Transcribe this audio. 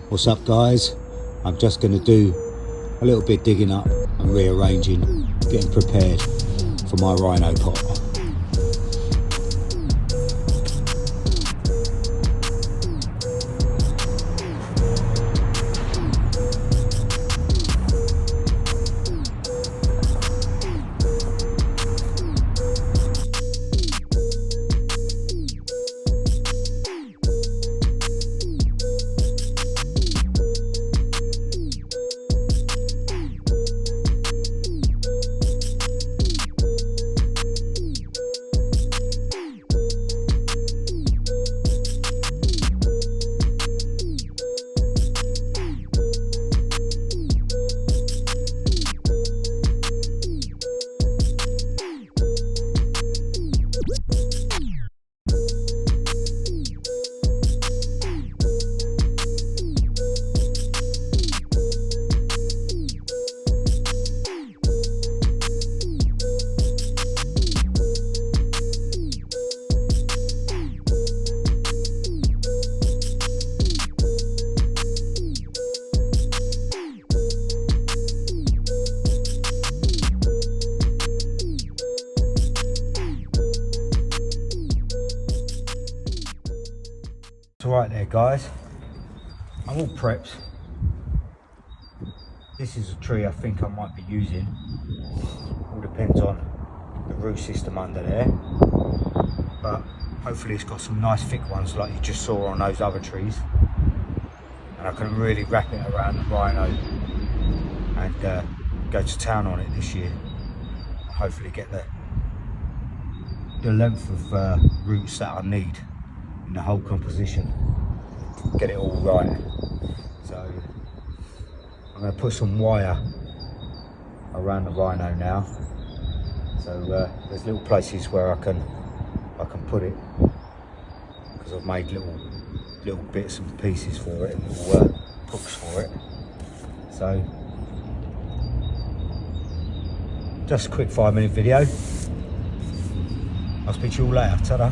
What's up guys? I'm just going to do a little bit digging up and rearranging, getting prepared for my Rhino pot. Right there guys, I'm all prepped. This is a tree I think I might be using. All depends on the root system under there, but hopefully it's got some nice thick ones like you just saw on those other trees, and I can really wrap it around the Rhino and go to town on it this year. Hopefully get the length of roots that I need in the whole composition, get it all right. So I'm going to put some wire around the Rhino now, so there's little places where I can put it, because I've made little bits and pieces for it, and little hooks for it. So just a quick 5-minute video. I'll speak to you all later. Ta-da.